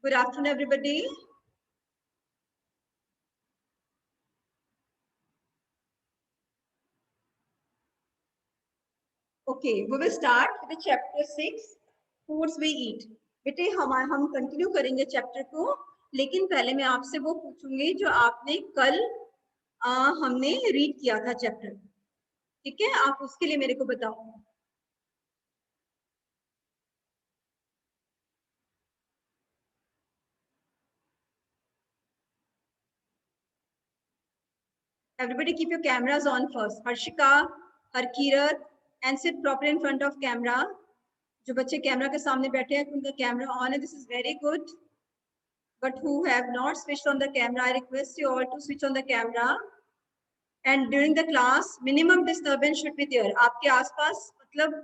Good afternoon, everybody. Okay, we will start with the chapter 6, foods we eat. बेटे हम continue करेंगे chapter को, लेकिन पहले मैं आपसे वो पूछूंगी जो आपने कल हमने रीड किया था चैप्टर, ठीक है? आप उसके लिए मेरे को बताओ। Everybody keep your cameras on first. Harshika, Harkirat, and sit properly in front of camera. जो बच्चे कैमरा के सामने बैठे हैं उनका कैमरा ऑन है. This is very good. But who have not switched on the camera, I request you all to switch on the camera. And during the class, minimum disturbance should be there. आपके आसपास मतलब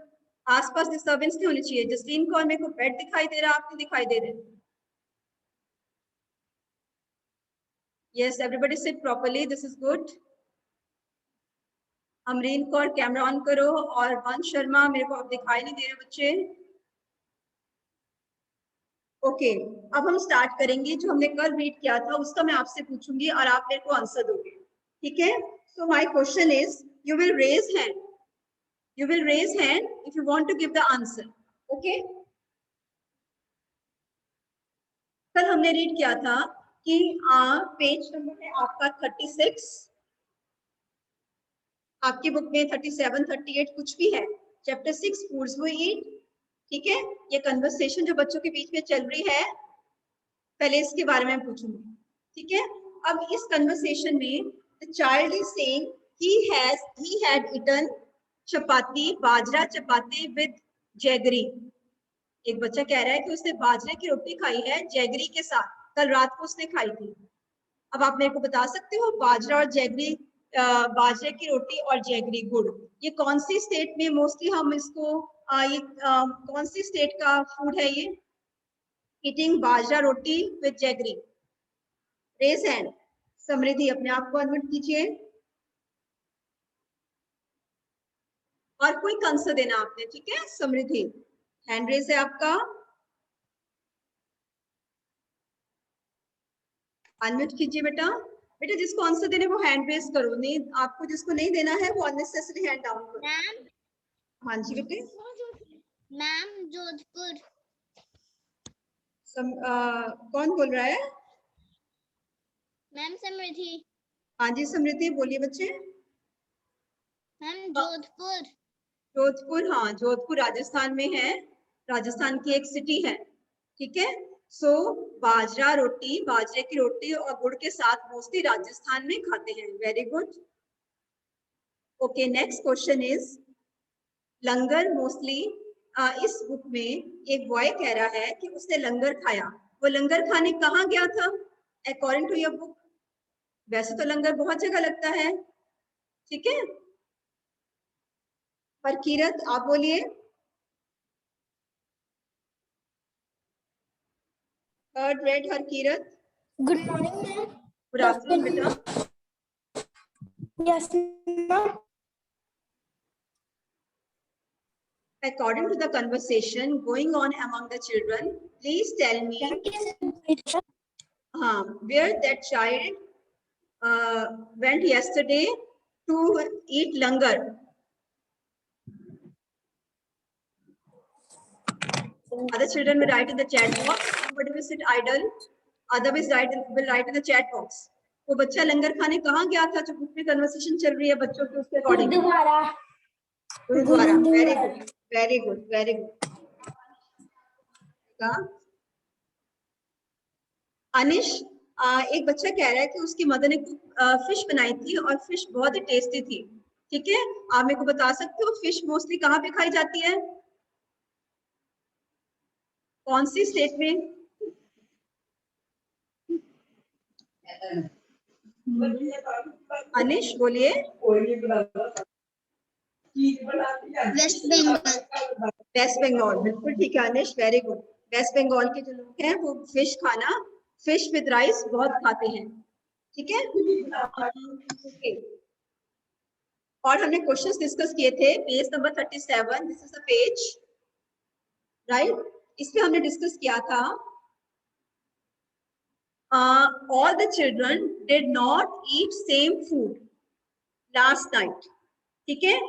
आसपास disturbance नहीं होनी चाहिए. जसलीन को और मेरे को बेड दिखाई दे रहा, आपको दिखाई दे रहे. Yes, everybody sit properly. This is good. Amreen को और कैमरा ऑन करो. और वंश शर्मा, मेरे को अब दिखाई नहीं दे रहे बच्चे. ओके, अब हम स्टार्ट करेंगे. जो हमने कल रीड किया था उसका मैं आपसे पूछूंगी और आप मेरे को आंसर दोगे, ठीक है? So my question is, you will raise hand. You will raise hand if you want to give the answer. Okay? कल हमने रीड किया था कि पेज नंबर है आपका 36, आपकी बुक में 37, 38 कुछ भी है. चैप्टर 6 फूड्स वी ईट, ठीक है? ये कन्वर्सेशन जो बच्चों के बीच में चल रही है, पहले इसके बारे में पूछूंगी, ठीक है? अब इस कन्वर्सेशन में the child is saying he had eaten chapati, bajra chapati with jaggery. एक बच्चा कह रहा है कि उसने बाजरे की रोटी खाई है जैगरी के साथ, कल रात को उसने खाई थी. अब आप मेरे को बता सकते हो बाजरा और जैगरी, बाजरे की रोटी और जैगरी गुड़, ये कौन सी स्टेट में मोस्टली हम इसको ये कौन सी स्टेट का फूड है ये? Eating bajra roti with jaggery. Raise hand. Samriddhi, अपने आप को अनम्यूट कीजिए और कोई आंसर देना आपने, ठीक है? समृद्धि, हैंड रेज है आपका. अनम्यूट कीजिए बेटा. बेटा जिसको आंसर देने वो हैंड रेज करो, नहीं आपको जिसको नहीं देना है वो अननेसेसरी हैंड डाउन करो. मैम. हाँ जी बेटे. मैम जोधपुर. कौन बोल रहा है? मैम समृद्धि. हाँ जी समृद्धि, बोलिए बच्चे. मैम जोधपुर. जोधपुर, हाँ जोधपुर राजस्थान में है, राजस्थान की एक सिटी है, ठीक है? सो बाजरा रोटी, बाजरे की रोटी और गुड़ के साथ मोस्टली राजस्थान में खाते हैं. Very good. Okay, next question is langar. Mostly इस बुक में एक बॉय कह रहा है कि उसने लंगर खाया. वो लंगर खाने कहाँ गया था अकॉर्डिंग टू योर बुक? वैसे तो लंगर बहुत जगह लगता है, ठीक है? पर कीरत आप बोलिए. Third red Harkirat. Good morning ma'am. Good afternoon बेटा. Yes ma'am. According to the conversation going on among the children, please tell me where that child went yesterday to eat langar. Other children will write in the chat box. Somebody will sit idle. Other will write in the chat box. वो बच्चा लंगर खाने कहाँ गया था जो book में conversation चल रही है बच्चों के उसके according? Gurdwara. Very good, very good, very good. Anish, एक बच्चा कह रहा है कि उसकी मदर ने फिश बनाई थी और फिश बहुत ही टेस्टी थी, ठीक है? आप मेरे को बता सकते हो फिश मोस्टली कहाँ पे खाई जाती है, कौन सी स्टेट में? अनिश बोलिए. वेस्ट बंगाल. वेस्ट बंगाल, बिल्कुल ठीक है अनिश, वेरी गुड. वेस्ट बंगाल के जो लोग हैं वो फिश खाना, फिश विद राइस बहुत खाते हैं, ठीक है? और हमने क्वेश्चंस डिस्कस किए थे page number 37. This is the page, right? इस पे हमने डिस्कस किया था all the children did not eat same food last night. ठीक है,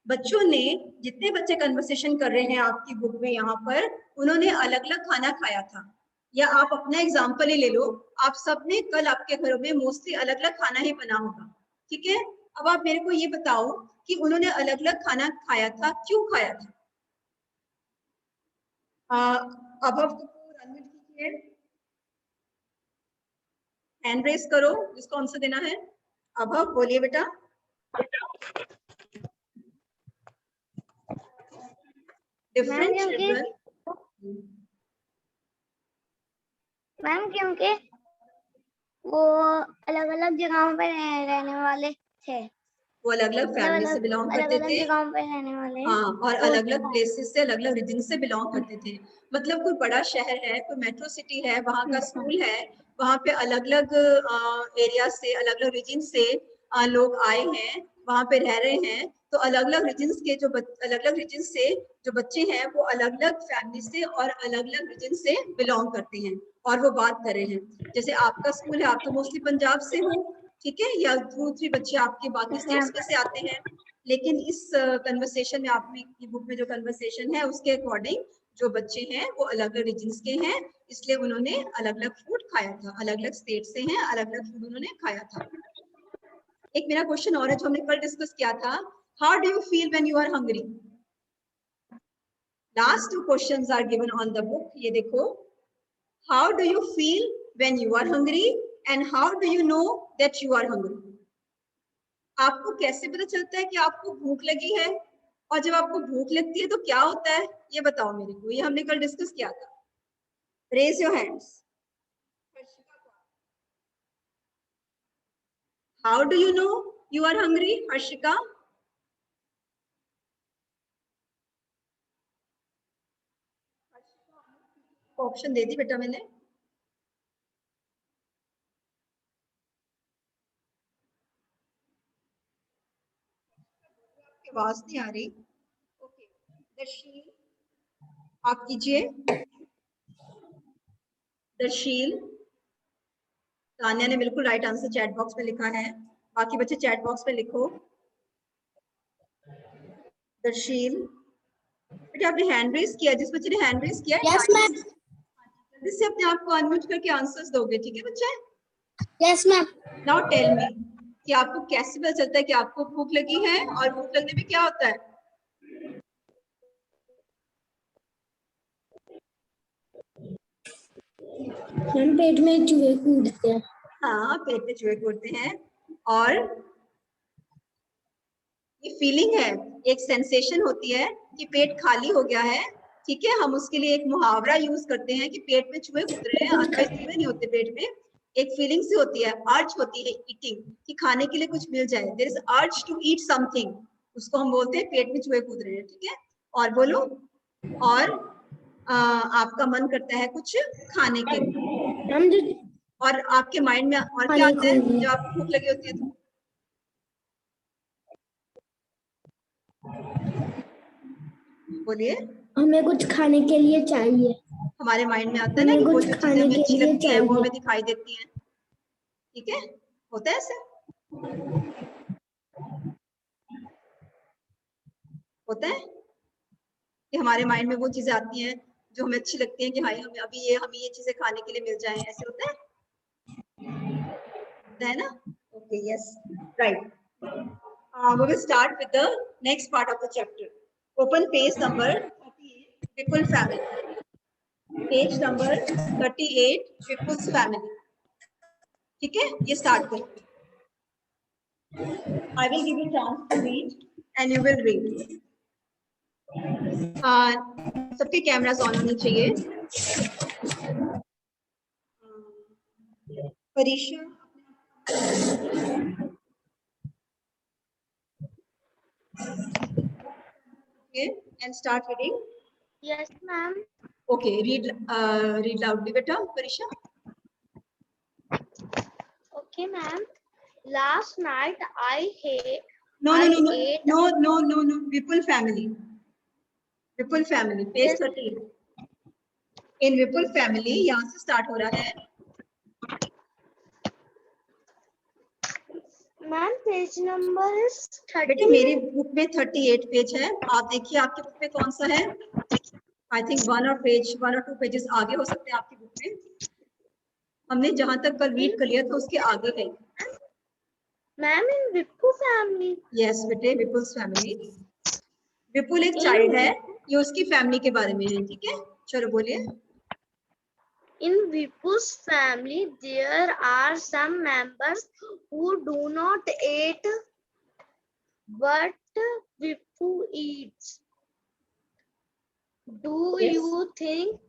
बच्चों ने, जितने बच्चे कन्वर्सेशन कर रहे हैं आपकी बुक में यहाँ पर, उन्होंने अलग अलग खाना खाया था. या आप अपना एग्जाम्पल ही ले लो, आप सबने कल आपके घरों में मोस्टली अलग अलग खाना ही बना होगा. ठीक है, अब आप मेरे को ये बताओ कि उन्होंने अलग अलग खाना खाया था, क्यों खाया था? अब आपको अनम्यूट कीजिए, हैंड रेस करो जिसको आंसर देना है. अब आप बोलिए बेटा. Different children. मैम क्योंकि वो अलग अलग जगहों पे रहने वाले थे. वो अलग अलग फैमिली से बिलोंग करते थे. जगहों पे रहने वाले. हाँ, और अलग अलग प्लेसेस से, अलग अलग रीजन से बिलोंग करते थे. मतलब कोई बड़ा शहर है, कोई मेट्रो सिटी है, वहाँ का स्कूल है, वहाँ पे अलग अलग एरिया से, अलग अलग रीजन से लोग आए हैं, वहाँ पे रह रहे हैं. तो अलग अलग रीजन के जो अलग अलग रीजन से जो बच्चे हैं वो अलग अलग फैमिली से और अलग अलग रीजन से बिलोंग करते हैं और वो बात कर रहे हैं. जैसे आपका स्कूल है, आप तो मोस्टली पंजाब से हो, ठीक है, या 2-3 बच्चे आपके बाकी स्टेट्स में से आते हैं. लेकिन इस कन्वर्सेशन में, आपकी बुक में जो कन्वर्सेशन है उसके अकॉर्डिंग जो बच्चे हैं वो अलग अलग रीजन्स के हैं, इसलिए उन्होंने अलग अलग फूड खाया था. अलग अलग स्टेट से हैं, अलग अलग फूड उन्होंने खाया था. एक मेरा क्वेश्चन और है जो हमने कल डिस्कस किया था. How do you feel when you are hungry? Last 2 questions are given on the book. ये देखो, how do you feel when you are hungry and how do you know that you are hungry? आपको कैसे पता चलता है कि आपको भूख लगी है? और जब आपको भूख लगती है तो क्या होता है, ये बताओ मेरे को. ये हमने कल डिस्कस किया था. Raise your hands. How do you know you are hungry? Harshika. Option दे दी बेटा मैंने. आवाज नहीं आ रही. ओके, दर्शील आप कीजिए. दर्शील. तान्या ने बिल्कुल राइट आंसर चैट बॉक्स में लिखा है. बाकी बच्चे चैट बॉक्स में लिखो. दर्शील बेटा, आपने हैंड रेस किया, जिस बच्चे ने हैंड रेस किया है, यस मैम. जिससे अपने आप को अनम्यूट करके आंसर्स दोगे. ठीक है बच्चे? Yes ma'am. Now tell me कि आपको कैसे पता चलता है कि आपको भूख लगी है, और भूख लगने में क्या होता है? मैम पेट में चूहे कूदते हैं. हाँ, पेट में चूहे कूदते हैं. और ये फीलिंग है, एक सेंसेशन होती है कि पेट खाली हो गया है. ठीक है, हम उसके लिए एक मुहावरा यूज करते हैं कि पेट में चूहे कूद रहे हैं. अदरवाइज चूहे नहीं होते पेट में. एक फीलिंग सी होती है, अर्ज होती है ईटिंग, कि खाने के लिए कुछ मिल जाए. There is urge to eat something, उसको हम बोलते हैं पेट में चूहे कूद रहे हैं. ठीक है, और बोलो. और आपका मन करता है कुछ खाने के लिए, और आपके माइंड में और क्या आता है जब आपको भूख लगी होती है तो? बोलिए. हमें कुछ खाने के लिए चाहिए. हमारे माइंड में आता है ना कि वो जो चीजें हमें अच्छी लगती है वो हमें दिखाई देती हैं. ठीक है, होता है ऐसे? होता है कि हमारे माइंड में वो चीजें आती हैं जो हमें अच्छी लगती हैं कि हाय हमें ये चीजें खाने के लिए मिल जाएं. ऐसे होता है ना? Okay, yes, right. We will start with the next part of the chapter. Open page number 38, Vipul family. Page number 38, Vipul's family. ठीक है, ये start करो. I will give you chance to read and you will read. सबके cameras on होने चाहिए. परीक्षा. Okay, and start reading. Yes ma'am. Okay, read loudly beta, Parisha. Okay ma'am. Last night I ate. No, Vipul family. Vipul family, page 13. In Vipul family, यहाँ से start हो रहा है. Ma'am page number is बेटा 30। मेरी book में 38 page है, आप देखिए आपकी बुक में कौन सा है। आई थिंक 1 और 2 पेजेस आगे हो सकते हैं आपकी बुक में। हमने जहां तक कल रीड कर लिया था उसके आगे है। मैम इन विप्पू फैमिली। यस बेटे, विपुल्स फैमिली। विपुल एक चाइल्ड है, ये उसकी फैमिली के बारे में है, ठीक है। चलो बोलिए। In Vipul's family, there are some members who do not eat what Vipul eats. Do Yes. you think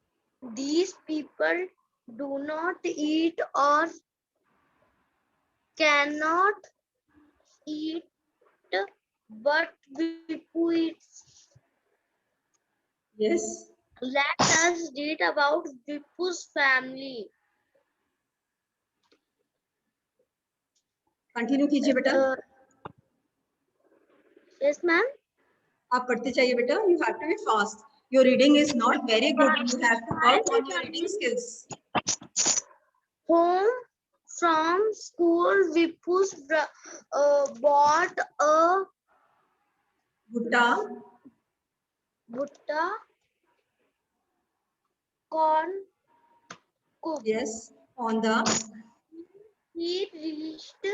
these people do not eat or cannot eat what Vipul eats? Yes. Let us read about Vipul's family. Continue कीजिए बेटा। Yes, ma'am. आप पढ़ते जाइए बेटा। You have to be fast, your reading is not very good, you have to work on your reading skills. Home from school, Vipul's bought a भुट्टा, butta corn cook. yes, on the, He reached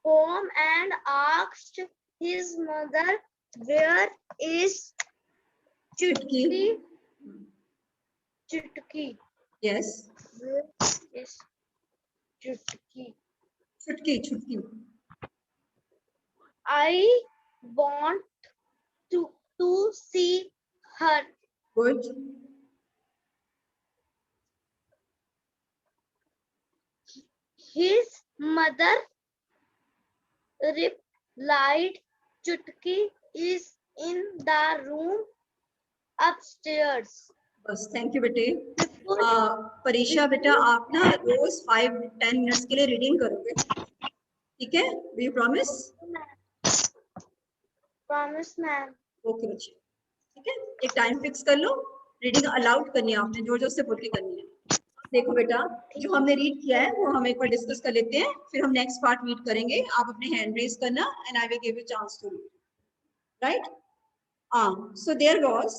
home and asked his mother, "Where is चुटकी, Chutki? yes, Where is Chutki? चुटकी चुटकी, I want to see her." Good, His mother replied, "Chutki is in the room upstairs." बस thank you बेटे। Vipul, परीक्षा बेटा आप ना रोज 5-10 minutes के लिए रीडिंग करोगे, ठीक है? Do you promise? promise ma'am. Okay बच्चे, ठीक है। एक टाइम फिक्स कर लो, रीडिंग अलाउड करनी है आपने, जोर जोर से बोल के करनी है। देखो बेटा, जो हमने रीड किया है वो हम एक बार डिस्कस कर लेते हैं, फिर हम नेक्स्ट पार्ट रीड करेंगे। आप अपने हैंड रेज करना and I will give you chance to read, right? So there was,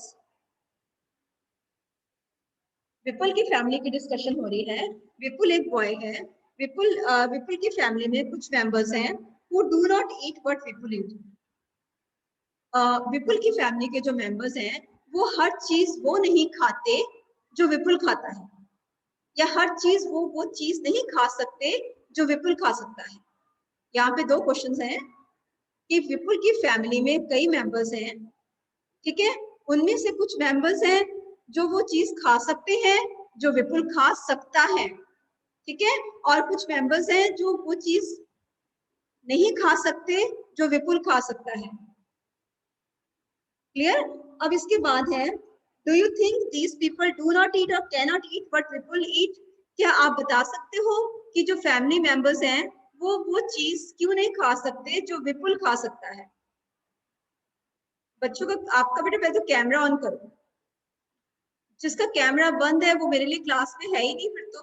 Vipul की फैमिली की डिस्कशन हो रही है। विपुल एक बॉय है। विपुल की फैमिली में कुछ मेंबर्स हैं who do not eat what Vipul eat। विपुल की फैमिली के जो मेंबर्स हैं वो हर चीज वो नहीं खाते जो विपुल खाता है, या हर चीज वो चीज नहीं खा सकते जो विपुल खा सकता है। यहाँ पे 2 क्वेश्चंस हैं कि विपुल की फैमिली में कई मेंबर्स हैं, ठीक है। उनमें से कुछ मेंबर्स हैं जो वो चीज खा सकते हैं जो विपुल खा सकता है, ठीक है, और कुछ मेंबर्स हैं जो वो चीज नहीं खा सकते जो विपुल खा सकता है। क्लियर? अब इसके बाद है, do you think these people do not eat और कैन नॉट ईट व्हाट विपुल ईट? क्या आप बता सकते हो कि जो फैमिली मेंबर्स हैं वो चीज क्यों नहीं खा सकते जो विपुल खा सकता है? बच्चों का आपका बेटा पहले तो कैमरा ऑन करो। जिसका कैमरा बंद है वो मेरे लिए क्लास में है ही नहीं, फिर तो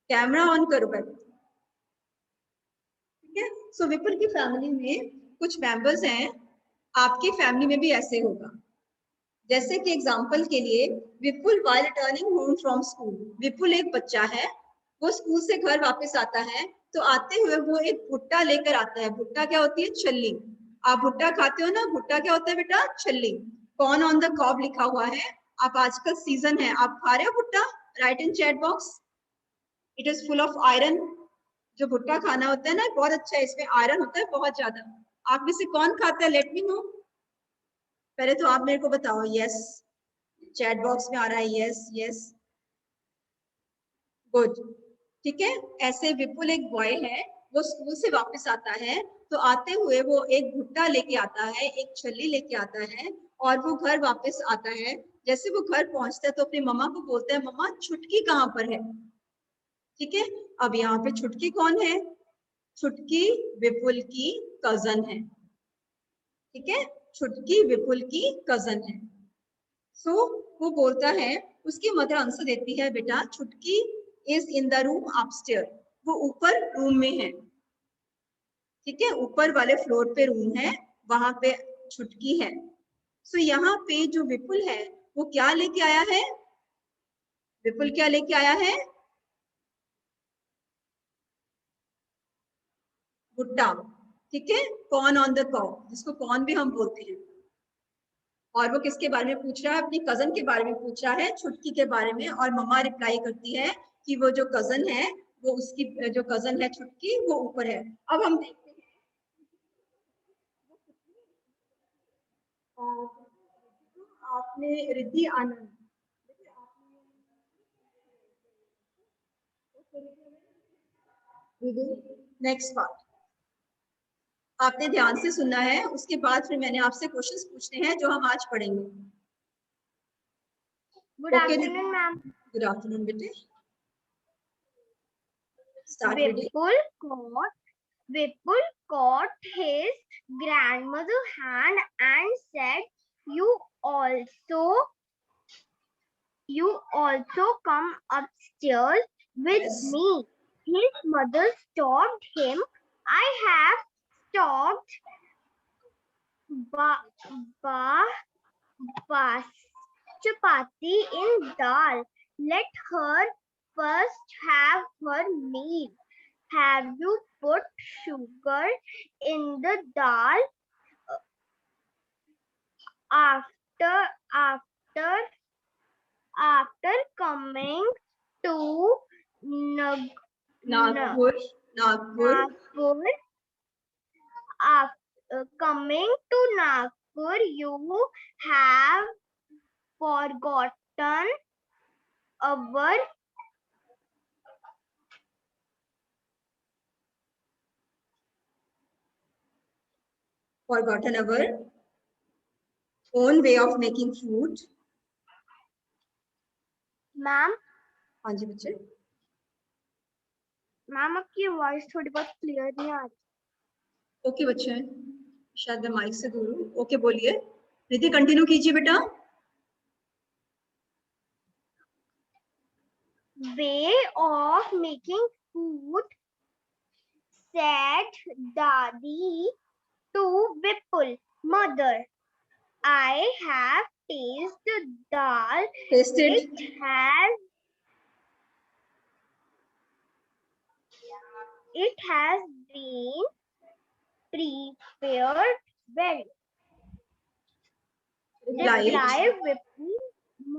कैमरा ऑन करो पहले, ठीक है। सो विपुल की फैमिली में कुछ मेंबर्स हैं, आपकी फैमिली में भी ऐसे होगा। जैसे कि एग्जांपल के लिए, Vipul while returning home from school, Vipul एक बच्चा है, वो स्कूल से घर वापस आता है, तो आते हुए वो एक भुट्टा लेकर आता है। भुट्टा क्या होती है? छल्ली। आप भुट्टा खाते हो ना, भुट्टा क्या होता है बेटा? छल्ली। कॉर्न ऑन द कॉब लिखा हुआ है। आप आजकल सीजन है, आप खा रहे हो भुट्टा? Right in chat box. It is full of iron. जो भुट्टा खाना होता है ना बहुत अच्छा है, इसमें आयरन होता है बहुत ज्यादा। आप में से कौन खाता है? Let me know. पहले तो आप मेरे को बताओ। यस, चैट बॉक्स में आ रहा है यस यस, गुड, ठीक है। ऐसे विपुल एक बॉय है, वो स्कूल से वापस आता है, तो आते हुए वो एक भुट्टा लेके आता है, एक छल्ली लेके आता है, और वो घर वापस आता है। जैसे वो घर पहुंचता है तो अपनी मम्मा को बोलता है, मम्मा छुटकी कहाँ पर है? ठीक है। अब यहाँ पे छुटकी कौन है? छुटकी विपुल की कजन है, ठीक है। छुटकी विपुल की कजन है। सो वो बोलता है, उसकी मदर आंसर देती है, बेटा छुटकी is in the room upstair, वो ऊपर रूम में है। ठीक है, ऊपर वाले फ्लोर पे रूम है, वहां पे छुटकी है। सो यहाँ पे जो विपुल है वो क्या लेके आया है? विपुल क्या लेके आया है? भुट्टा। ठीक है, कॉर्न ऑन द कॉब, जिसको कॉर्न भी हम बोलते हैं। और वो किसके बारे में पूछ रहा है? अपनी कजन के बारे में पूछ रहा है, छुटकी के बारे में। और मम्मा रिप्लाई करती है कि वो जो कजन है, वो उसकी जो कजन है छुटकी, वो ऊपर है। अब हम देखते हैं आपने रिद्धि आनंद, नेक्स्ट पार्ट आपने ध्यान से सुनना है, उसके बाद फिर मैंने आपसे क्वेश्चंस पूछने हैं जो हम आज पढ़ेंगे। Good afternoon ma'am. Good afternoon बेटे। Start reading. Vipul caught his grandmother's hand and said, "You also come upstairs with Yes. me." His mother stopped him. "I have stopped chapati in dal. Let her first have her meal. Have you put sugar in the dal?" After coming to Nagpur. Coming to Nagpur, you have forgotten our own way of making food. Ma'am. हाँ जी बच्चे। Ma'am आपकी voice थोड़ी बहुत clear नहीं आ रही। Okay बच्चे, शायद मैं माइक से दूर हूँ। ओके बोलिए, रिद्धि कंटिन्यू कीजिए बेटा। Way of making food, said Dadi to Vipul. "Mother, I have tasted dal. Tasted. It has been prepared well." Replied Vipul,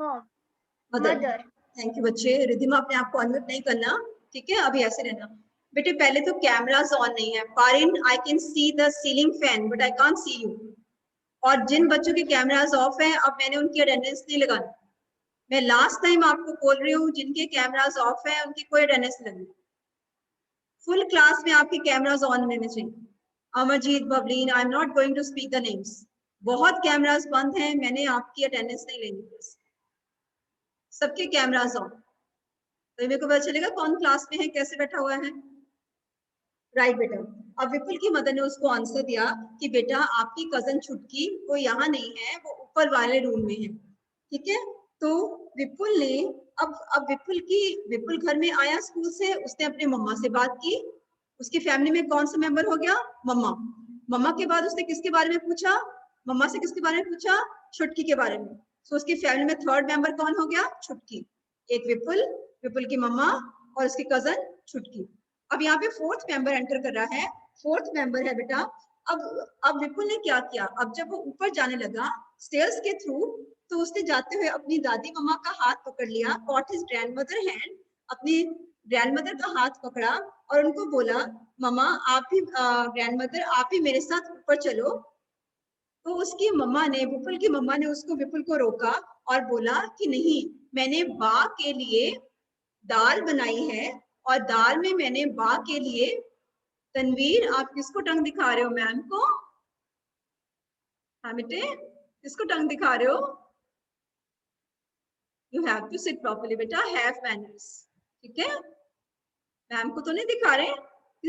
"Mother." Thank you बच्चे। रिद्धिमा अपने आप को अनम्यूट नहीं करना, ठीक है, अभी ऐसे रहना। बेटे पहले तो कैमरास ऑन नहीं है। Parin, I can see the ceiling fan but I can't see you. और जिन बच्चों के कैमरास ऑफ हैं, अब मैंने उनकी अटेंडेंस नहीं लगानी। मैं लास्ट टाइम आपको बोल रही हूँ, जिनके कैमरास ऑफ हैं उनकी कोई अटेंडेंस नहीं लगनी। फुल क्लास में आपके कैमरास ऑन रहने चाहिए। Amarjeet, Bableen, I am not going to speak the names. बहुत कैमरास बंद हैं, मैंने आपकी अटेंडेंस नहीं लेनी। सबके कैमरास ऑन, तो मेरे को पता चलेगा कौन क्लास में है, कैसे बैठा हुआ है। राइट बेटा। अब विपुल की मदर ने उसको आंसर दिया कि बेटा आपकी कजन छुटकी वो यहाँ नहीं है, वो ऊपर वाले रूम में है। ठीक है, तो विपुल ने अब विपुल घर में आया स्कूल से, उसने अपने मम्मा से बात की। उसकी फैमिली में कौन सा मेंबर हो गया? मम्मा। मम्मा के बाद उसने किसके बारे में पूछा? मम्मा से किसके बारे में पूछा? छुटकी के बारे में। तो उसकी फैमिली में थर्ड मेंबर कौन हो गया? छुटकी। एक विपुल की मम्मा और उसकी कजन छुटकी। अब यहाँ पे फोर्थ मेंबर एंटर कर रहा है। फोर्थ मेंबर है बेटा। अब विपुल ने क्या किया? अब जब वो ऊपर जाने लगा स्टेयर्स के थ्रू, तो उसने जाते हुए अपनी दादी मम्मा का हाथ पकड़ लिया, कॉट हिज ग्रैंडमदर हैंड, अपनी ग्रैंडमदर का हाथ पकड़ा और उनको बोला, मम्मा आप भी ग्रैंडमदर आप भी मेरे साथ ऊपर चलो। तो उसकी मम्मा ने, विपुल की मम्मा ने विपुल को रोका और बोला कि नहीं, मैंने बा के लिए दाल बनाई है और दाल में मैंने बा के लिए, तनवीर आप किसको टंग दिखा रहे हो? मैम को? हाँ बेटे, किसको टंग दिखा रहे हो? You have to sit properly बेटा, हैव मैनर्स। ठीक है, मैम को तो नहीं दिखा रहे,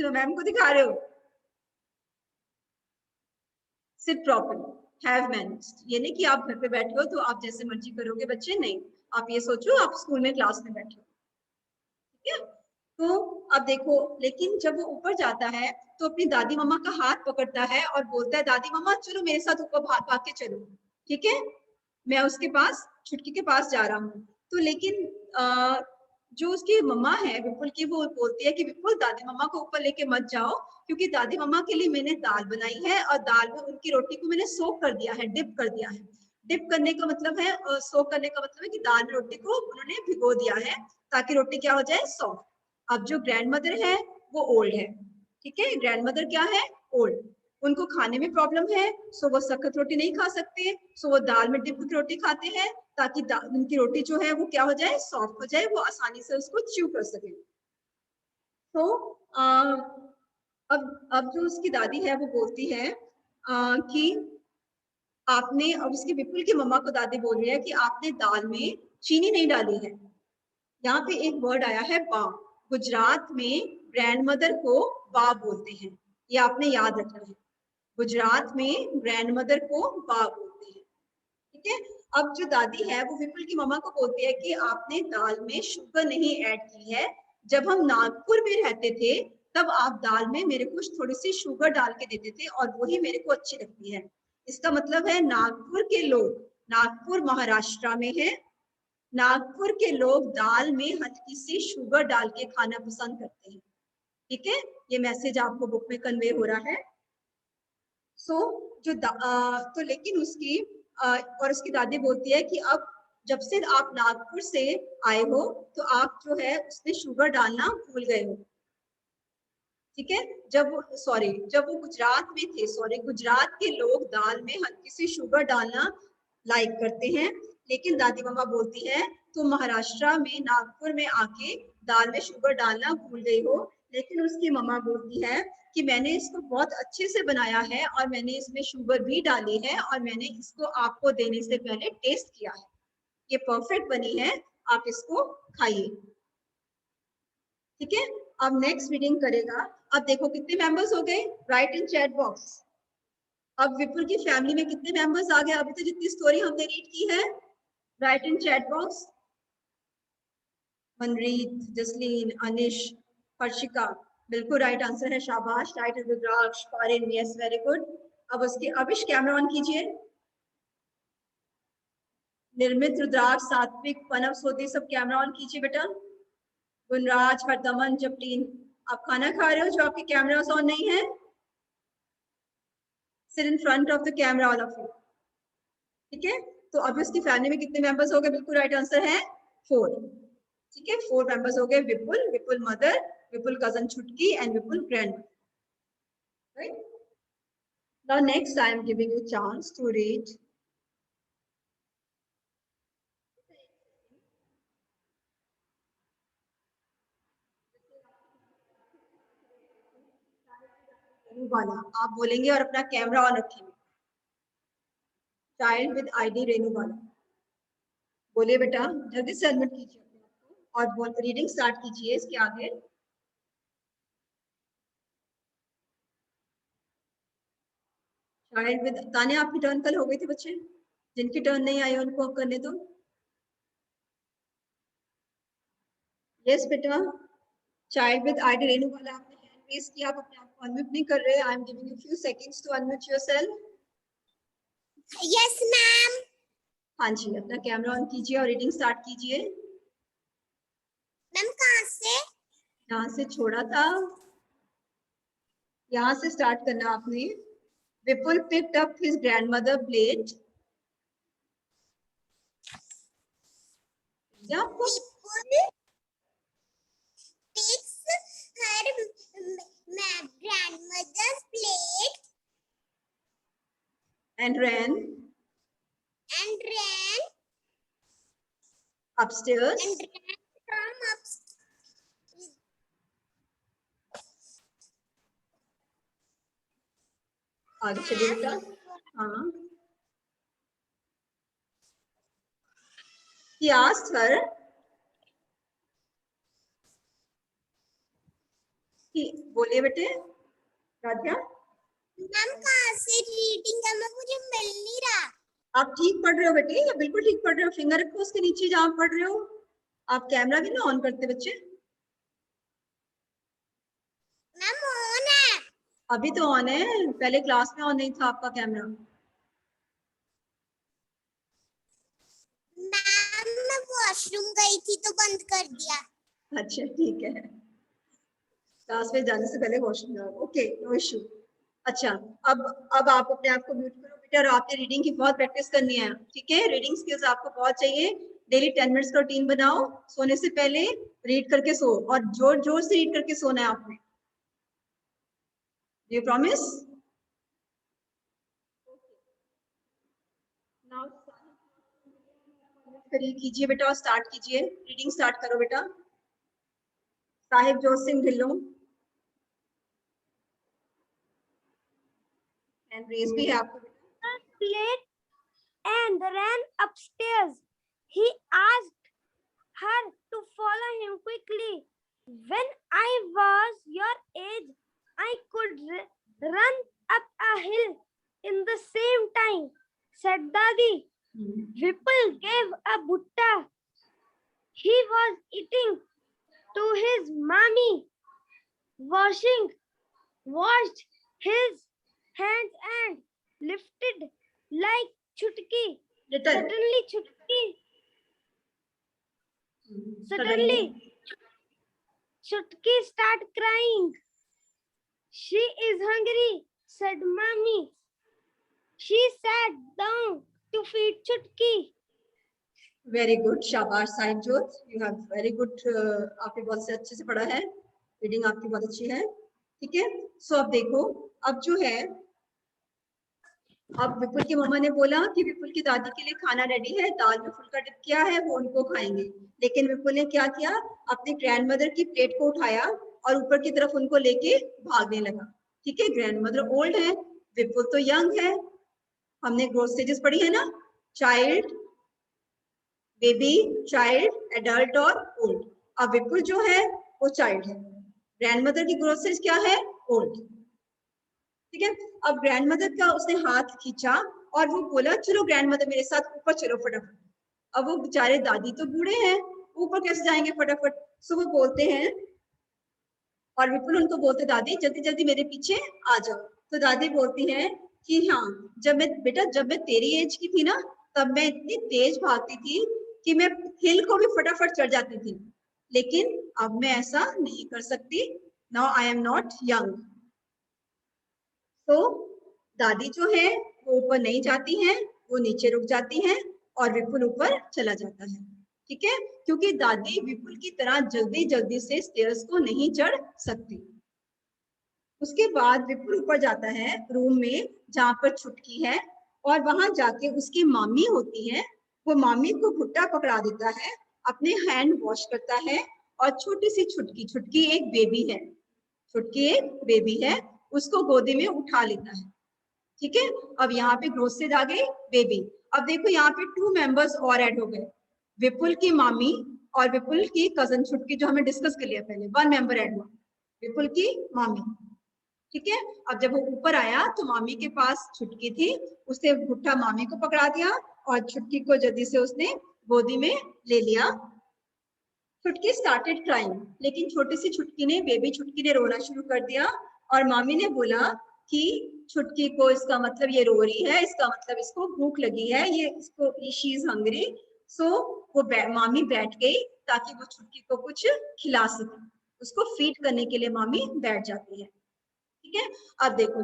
मैम को दिखा रहे हो। Sit properly, have manners. ये नहीं कि आप घर पे बैठे हो तो आप जैसे मर्जी करोगे बच्चे, नहीं। आप ये सोचो आप स्कूल में क्लास में बैठे हो। ठीक है, तो अब देखो, लेकिन जब वो ऊपर जाता है तो अपनी दादी मम्मा का हाथ पकड़ता है और बोलता है दादी मम्मा चलो मेरे साथ ऊपर भाग के चलो, ठीक है, मैं उसके पास छुटकी के पास जा रहा हूँ। तो लेकिन जो उसकी मम्मा है विपुल की, वो बोलती है कि विपुल दादी मम्मा को ऊपर लेके मत जाओ, क्योंकि दादी मम्मा के लिए मैंने दाल बनाई है और दाल में उनकी रोटी को मैंने सोक कर दिया है, डिप कर दिया है। डिप करने का मतलब है, सोक करने का मतलब है कि दाल में रोटी को उन्होंने भिगो दिया है ताकि रोटी क्या हो जाए, सॉफ्ट। अब जो ग्रैंड मदर है वो ओल्ड है, ठीक है, ग्रैंड मदर क्या है, ओल्ड, उनको खाने में प्रॉब्लम है, सो वो सख्त रोटी नहीं खा सकते, सो वो दाल में डिप की रोटी खाते हैं ताकि उनकी रोटी जो है वो क्या हो जाए, सॉफ्ट हो जाए, वो आसानी से उसको च्यू कर सके। तो अब जो उसकी दादी है वो बोलती है कि आपने, अब उसकी विपुल की मम्मा को दादी बोल रही है कि आपने दाल में चीनी नहीं डाली है। यहाँ पे एक वर्ड आया है बा, गुजरात में ग्रैंड मदर को बा बोलते हैं, ये आपने याद रखना है, गुजरात में ग्रैंड मदर को बा बोलते हैं, ठीक है। अब जो दादी है वो विपुल की मम्मा को बोलती है कि आपने दाल में शुगर नहीं ऐड की है, जब हम नागपुर में रहते थे तब आप दाल में मेरे को थोड़ी सी शुगर डाल के देते थे और वही मेरे को अच्छी लगती है। इसका मतलब है नागपुर के लोग, नागपुर महाराष्ट्र में है, नागपुर के लोग दाल में हल्की सी शुगर डाल के खाना पसंद करते हैं, ठीक है, ये मैसेज आपको बुक में कन्वे हो रहा है। सो जो तो लेकिन उसकी और उसकी दादी बोलती है कि अब जब से आप नागपुर से आए हो तो आप जो है उसमें शुगर डालना भूल गए हो, ठीक है, जब वो गुजरात में थे, गुजरात के लोग दाल में हल्की सी शुगर डालना लाइक करते हैं, लेकिन दादी मम्मा बोलती है तो महाराष्ट्र में नागपुर में आके दाल में शुगर डालना भूल गई हो। लेकिन उसकी मम्मा बोलती है कि मैंने इसको बहुत अच्छे से बनाया है और मैंने इसमें शुगर भी डाली है और मैंने इसको आपको देने से पहले टेस्ट किया है, ये परफेक्ट बनी है, आप इसको खाइए, ठीक है। अब नेक्स्ट रीडिंग करेगा। अब देखो कितने मेंबर्स हो गए, राइट इन चैट बॉक्स। अब विपुल की फैमिली में कितने मेंबर्स आ गए अभी तो जितनी स्टोरी हमने रीड की है, write in chat box. Manreet, Jasleen, Anish, Harshika, बिल्कुल राइट आंसर है, शाबाश, right is Rudraksh, Farin, yes very good. अब उसके अभिष कैमरा ऑन कीजिए। निर्मित, रुद्राक्ष, सात्विक, पनव, सोदी, सब कैमरा ऑन कीजिए बेटा। गुणराज, हरदमन, जपलीन, आप खाना खा रहे हो जो आपके कैमरास ऑन नहीं है? Sit in front of the camera all of you, ठीक है। तो अभी उसकी फैमिली में कितने मेंबर्स हो गए, बिल्कुल राइट आंसर है 4, ठीक है, 4 मेंबर्स हो गए, Vipul, Vipul mother, Vipul cousin Chhutki and Vipul grand, right. Now next I am giving you chance to read वाला, आप बोलेंगे और अपना कैमरा ऑन रखेंगे। चाइल्ड विद आईडी रेनू वाला, बोलिए बेटा, जल्दी से एडमिट कीजिए अपने आप को और रीडिंग स्टार्ट कीजिए इसके आगे। चाइल्ड विद, ताने आपकी टर्न कल हो गई थी बच्चे, जिनकी टर्न नहीं आई उनको करने दो। यस बेटा, चाइल्ड विद आईडी रेनू वाला आपने हैंड रेज किया, आप अपने आप को अनम्यूट नहीं कर रहे, I am giving you few seconds to unmute yourself. Yes ma'am. हाँ जी, अपना कैमरा ऑन कीजिए और रीडिंग स्टार्ट कीजिए। मैम कहाँ से? यहाँ से छोड़ा था, यहाँ से स्टार्ट करना आपने। विपुल picked up his grandmother plate. Vipul picks her grandmother's plate and ran upstairs. from upstairs. आगे चलिए बेटा। हाँ, he asked her, बोलिए बेटे राधिया। मैम कहाँ से रीडिंग है, मैं मुझे मिल नहीं रहा। आप ठीक पढ़ रहे हो बेटे, या बिल्कुल ठीक पढ़ रहे हो, फिंगर रखो उसके नीचे जहाँ पढ़ रहे हो। आप कैमरा भी ना ऑन करते बच्चे। मैम ऑन है। अभी तो ऑन है, पहले क्लास में ऑन नहीं था आपका कैमरा। मैम मैं वॉशरूम गई थी तो बंद कर दिया। अच्छा ठीक है, क्लास में जाने से पहले वॉशरूम जाओ, ओके नो इशू। अच्छा, अब आप अपने आप को म्यूट करो बेटा, और आपने रीडिंग की बहुत प्रैक्टिस करनी है, ठीक है? रीडिंग स्किल्स आपको बहुत चाहिए। डेली 10 मिनट्स का रूटीन बनाओ, सोने से पहले रीड करके सो, और जोर जोर से रीड करके सोना है आपने। You promise? करिए, कीजिए बेटा, स्टार्ट कीजिए, रीडिंग स्टार्ट करो बेटा। साहिब जोत सिंह ढिल्लों, हैंड रेज भी है आपको बेटा। Plate and ran upstairs. He asked her to follow him quickly. When I was your age, I could run up a hill in the same time, said Dadi. Vipul gave a butta. He was eating to his mommy, washed his hands and lifted like Chutki. Little. Suddenly, Chutki started crying. She is hungry, said Mommy. She sat down to feed Chutki. Very good, शाबाश साहिब जोत, you have very good. आपने बहुत से अच्छे से पढ़ा है, reading आपकी बहुत अच्छी है, ठीक है? सो अब देखो, अब जो है, अब विपुल की मम्मा ने बोला कि विपुल की दादी के लिए खाना रेडी है, दाल में फुल्का डिप किया है, वो उनको खाएंगे। लेकिन विपुल ने क्या किया, अपनी ग्रैंडमदर की प्लेट को उठाया और ऊपर की तरफ उनको लेके भागने लगा, ठीक है? ग्रैंडमदर ओल्ड है, विपुल तो यंग है। हमने ग्रोथ स्टेजेस पढ़ी है ना, चाइल्ड, बेबी, चाइल्ड, एडल्ट और ओल्ड। अब विपुल जो है वो चाइल्ड है, ग्रैंडमदर की ग्रोथ स्टेज क्या है, ओल्ड, ठीक है? अब ग्रैंडमदर का उसने हाथ खींचा और वो बोला चलो ग्रैंडमदर मेरे साथ ऊपर चलो फटाफट। अब वो बेचारे दादी तो बूढ़े हैं, ऊपर कैसे जाएंगे फटाफट? सो वो बोलते हैं, और विपुल उनको बोलते दादी जल्दी जल्दी मेरे पीछे आ जाओ। तो दादी बोलती है कि हाँ, जब मैं तेरी एज की थी ना, तब मैं इतनी तेज भागती थी कि मैं हिल को भी फटाफट चढ़ जाती थी, लेकिन अब मैं ऐसा नहीं कर सकती। Now I am not young. तो दादी जो है वो ऊपर नहीं जाती हैं, वो नीचे रुक जाती हैं और विपुल ऊपर चला जाता है, ठीक है? क्योंकि दादी विपुल की तरह जल्दी जल्दी से स्टेयर्स को नहीं चढ़ सकती। उसके बाद विपुल ऊपर जाता है रूम में जहाँ पर छुटकी है, और वहां जाके उसकी मामी होती है, वो मामी को भुट्टा पकड़ा देता है, अपने हैंड वॉश करता है, और छोटी सी छुटकी, छुटकी एक बेबी है, छुटकी एक बेबी है, उसको गोदी में उठा लेता है, ठीक है? अब यहाँ पे ग्रोथ स्टेज आ गई, बेबी। अब देखो यहाँ पे 2 मेंबर्स और ऐड हो गए, विपुल की मामी और विपुल की कजन छुटकी, जो हमें डिस्कस कर लिया पहले, 1 मेंबर ऐड हुआ, विपुल की मामी, ठीक है? अब जब वो ऊपर आया तो मामी के पास छुटकी थी, उसने भुट्टा मामी को पकड़ा दिया और छुटकी को जल्दी से उसने गोदी में ले लिया। छुटकी स्टार्टेड क्राइंग, लेकिन छोटी सी छुटकी ने, बेबी छुटकी ने रोना शुरू कर दिया, और मामी ने बोला कि छुटकी को, इसका मतलब ये रो रही है, इसका मतलब इसको भूख लगी है, ये इसको, शी इज हंग्री। सो वो मामी बैठ गई ताकि वो छुटकी को कुछ खिला सके, उसको फीड करने के लिए मामी बैठ जाती है, ठीक है? अब देखो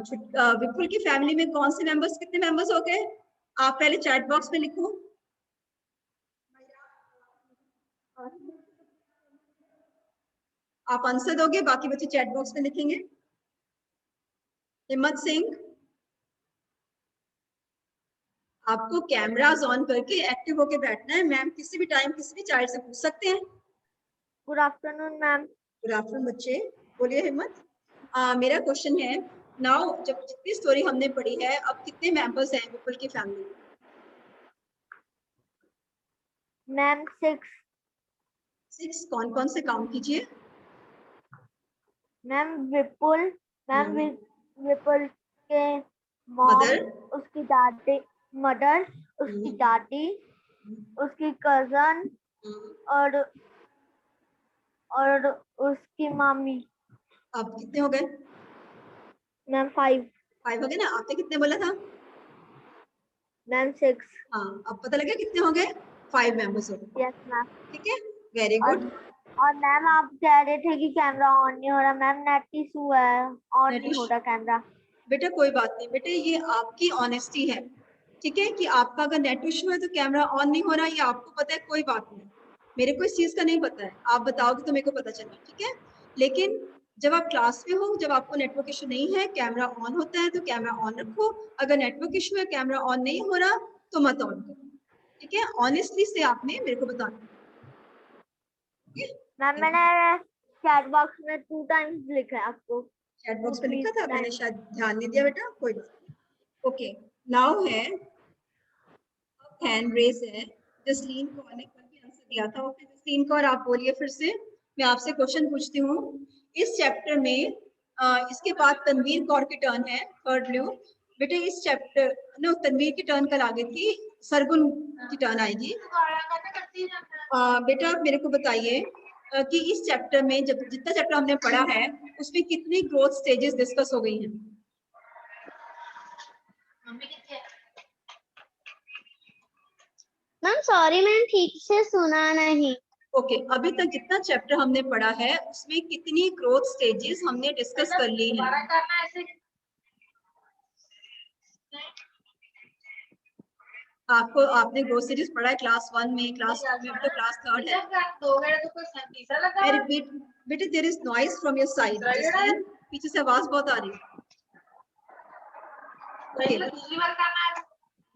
विपुल की फैमिली में कौन से मेंबर्स, कितने मेंबर्स हो गए? आप पहले चैट बॉक्स में लिखो, आप आंसर दोगे, बाकी बच्चे चैट बॉक्स में लिखेंगे। हिम्मत सिंह, आपको कैमरास ऑन करके एक्टिव होके बैठना है, मैम किसी भी टाइम किसी भी चाइल्ड से पूछ सकते हैं। Good afternoon ma'am. Good afternoon बच्चे, बोलिए हिम्मत। मेरा क्वेश्चन है, नाउ जब जितनी स्टोरी हमने पढ़ी है, अब कितने मेंबर्स हैं विपुल की फैमिली में? मैम 6। कौन कौन से काउंट कीजिए? मैम विपुल, मैम विपुल के मॉम, मदर, उसकी दादी, मदर, उसकी दादी, उसकी कजन और उसकी मामी। अब कितने हो गए? मैम 5। 5 हो गए ना? आपने कितने बोला था? मैम 6। हाँ, अब पता लगा कितने हो गए? 5 मेंबर्स हो गए। Yes ma'am. ठीक है, वेरी और गुड। और मैम आप कह रहे थे कि कैमरा ऑन नहीं हो रहा। मैम नेट इशू है, ऑन नहीं हो रहा कैमरा। बेटा कोई बात नहीं बेटे, ये आपकी ऑनेस्टी है, ठीक है, कि आपका अगर नेट इशू है तो कैमरा ऑन नहीं हो रहा, ये आपको पता है, कोई बात नहीं। मेरे को इस चीज का नहीं पता है, आप बताओगे तो मेरे को पता चलेगा, ठीक है। लेकिन जब आप क्लास में हो, जब आपको नेटवर्क इशू नहीं है, कैमरा ऑन होता है तो कैमरा ऑन रखो। अगर नेटवर्क इशू है, कैमरा ऑन नहीं हो रहा, तो मत ऑन करो, ठीक है। ऑनेस्टली से आपने मेरे को बताना, ठीक है। मैम मैंने चैट बॉक्स में 2 टाइम्स लिखा है आपको। चैट बॉक्स पे प्लीज लिखा था, मैंने शायद ध्यान नहीं दिया बेटा, कोई बात नहीं। ओके, नाउ है हैंड रेस है। जसलीन कौर ने कल भी आंसर दिया था। ओके जसलीन कौर, आप बोलिए फिर से। मैं आपसे क्वेश्चन पूछती हूँ। इस चैप्टर में इसके बाद तनवीर कौर की टर्न है, थर्ड ब्लू। बेटे इस चैप्टर नो, तनवीर की टर्न कल आ गई थी, सरगुन की टर्न आएगी। बेटा आप मेरे को बताइए कि इस चैप्टर में जब जितना चैप्टर हमने पढ़ा है उसमें कितनी ग्रोथ स्टेजेस डिस्कस हो गई हैं? मैम सॉरी, मैंने ठीक से सुना नहीं। ओके अभी तक जितना चैप्टर हमने पढ़ा है उसमें कितनी ग्रोथ स्टेजेस हमने डिस्कस कर ली हैं? आपको आपने ग्रोथ स्टेजेस पढ़ा है क्लास 1 में, क्लास 2 में, अब तो क्लास 3 है। आई रिपीट बेटे, there is noise from your side. Jasleen, पीछे से आवाज बहुत आ रही है। ओके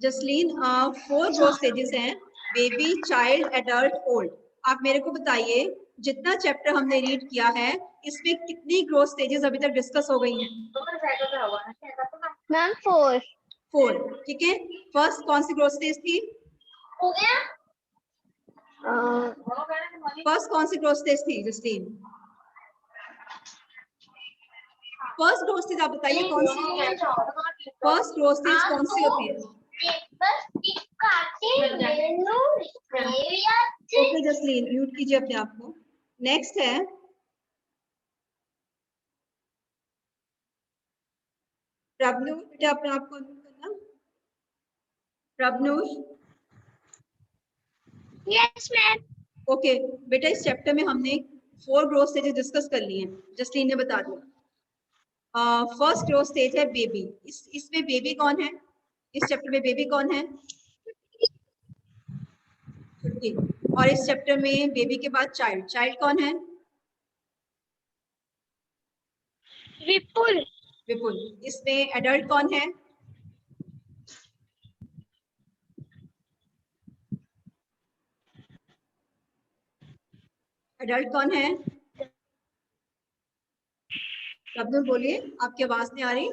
जसलीन, 4 ग्रोथ स्टेजेस हैं, बेबी, चाइल्ड, एडल्ट, ओल्ड। आप मेरे को बताइए जितना चैप्टर हमने रीड किया है इसमें कितनी ग्रोथ स्टेजेस अभी तक डिस्कस हो गई हैं? मैम 4। 4, ठीक है। फर्स्ट कौन सी ग्रोथ स्टेज थी? हो गया। फर्स्ट कौन सी ग्रोथ स्टेज थी जसलीन? फर्स्ट ग्रोथ स्टेज आप बताइए कौन सी? फर्स्ट ग्रोथ स्टेज कौन सी होती है? ओके जसलीन, म्यूट कीजिए अपने आप को। नेक्स्ट है प्रभनूर, बेटा अपने आप को अनम्यूट करना। Prabhnoor, yes ma'am. ओके बेटा इस चैप्टर में हमने 4 ग्रोथ स्टेजेस डिस्कस कर लिए हैं, जसलीन ने बता दिया। फर्स्ट ग्रोथ स्टेज है बेबी। इसमें बेबी कौन है? इस चैप्टर में बेबी कौन है? छुट्टी। और इस चैप्टर में बेबी के बाद चाइल्ड, चाइल्ड कौन है? विपुल। विपुल। इसमें एडल्ट कौन है? एडल्ट कौन है? अब्दुल बोलिए, आपकी आवाज नहीं आ रही।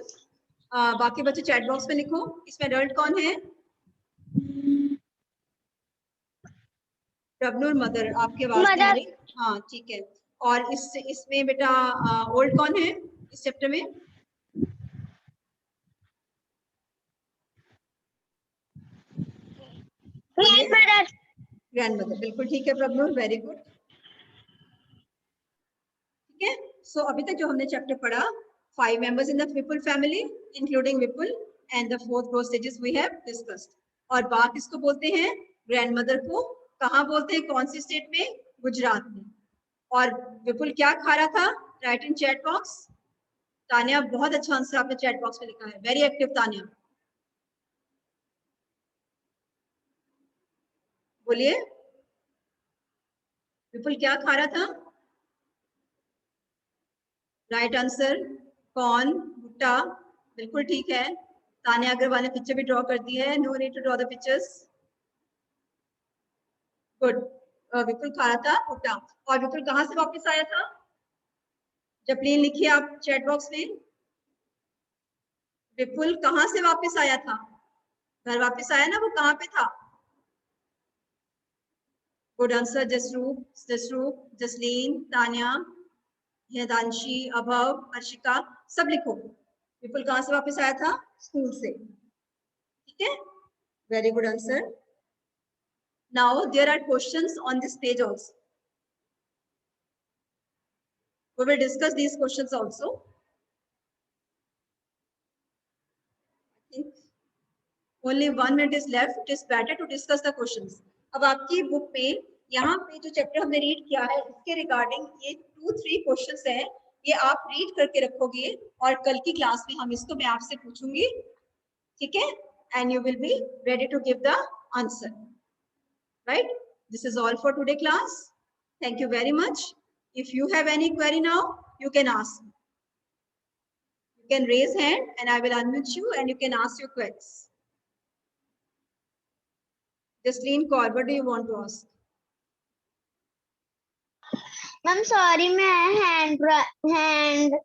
बाकी बच्चे चैट बॉक्स में लिखो, इसमें एडल्ट कौन है? प्रभनुर मदर, आपकी आवाज नहीं आ मदर। रही। हाँ ठीक है। और इसमें बेटा ओल्ड कौन है इस चैप्टर में? बोलिए। मदर। ग्रैंड मदर, बिल्कुल ठीक है प्रभनुर, वेरी गुड। ठीक है, सो अभी तक जो हमने चैप्टर पढ़ा, 5 members in the Vipul family including Vipul and the 4th growth stages we have discussed. और बा किसको बोलते हैं? ग्रैंड मदर को। कहाँ बोलते हैं, कौन सी स्टेट में? गुजरात में। और विपुल क्या खा रहा था? Right in chat box. Tania, बहुत अच्छा आंसर आपने चैट बॉक्स में लिखा है, वेरी एक्टिव तानिया। बोलिए, विपुल क्या खा रहा था? राइट आंसर कॉर्न, भुट्टा, बिल्कुल ठीक है। तानिया अग्रवाल ने पिक्चर भी ड्रॉ कर दी है, no need to draw the pictures. Good. Vipul खा रहा था भुट्टा। और विपुल कहाँ से वापस आया था? जपलीन लिखिए आप चैट बॉक्स में, विपुल कहाँ से वापस आया था? घर वापस आया ना, वो कहाँ पे था? गुड आंसर जसरूप, जसरूप, जसलीन, तानिया, हिदांशी, अभव, अर्शिका, सब लिखो। विपुल कहाँ से वापस आया था? स्कूल से। ठीक है, very good answer. Now there are questions on this page also. We will discuss these questions also. I think only 1 minute is left. It is better to discuss the questions. अब आपकी book में यहाँ पे जो chapter हमने read किया है इसके रिगार्डिंग ये 2-3 क्वेश्चंस हैं, ये आप रीड करके रखोगे और कल की क्लास में हम इसको मैं आपसे पूछूंगी, ठीक है? And you will be ready to give the answer. Right? This is all for today class. Thank you very much. If you have any query now, you can ask. You can raise hand and I will unmute you and you can ask your queries. Jasleen Kaur, what do you want to ask? Ma'am, sorry, मैं hand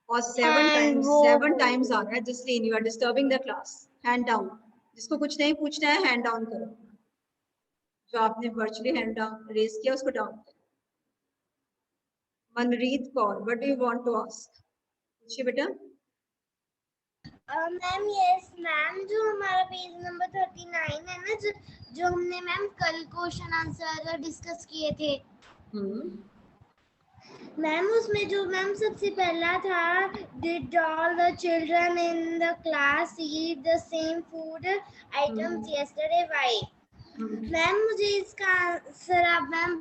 और 7 times आ रहा है Jasleen, you are disturbing the class. Hand down. जिसको कुछ नहीं पूछना है hand down करो. जो आपने virtually hand down raise किया उसको down करो. मनरीत Kaur, what do you want to ask? पूछिए बेटा. मैम यस मैम, जो हमारा पेज नंबर 39 है ना, जो हमने मैम कल क्वेश्चन आंसर डिस्कस किए थे मैम, उसमें जो मैम सबसे पहला था, did all the children in the class eat the same food items yesterday, why? Ma'am मुझे इसका आंसर आप मैम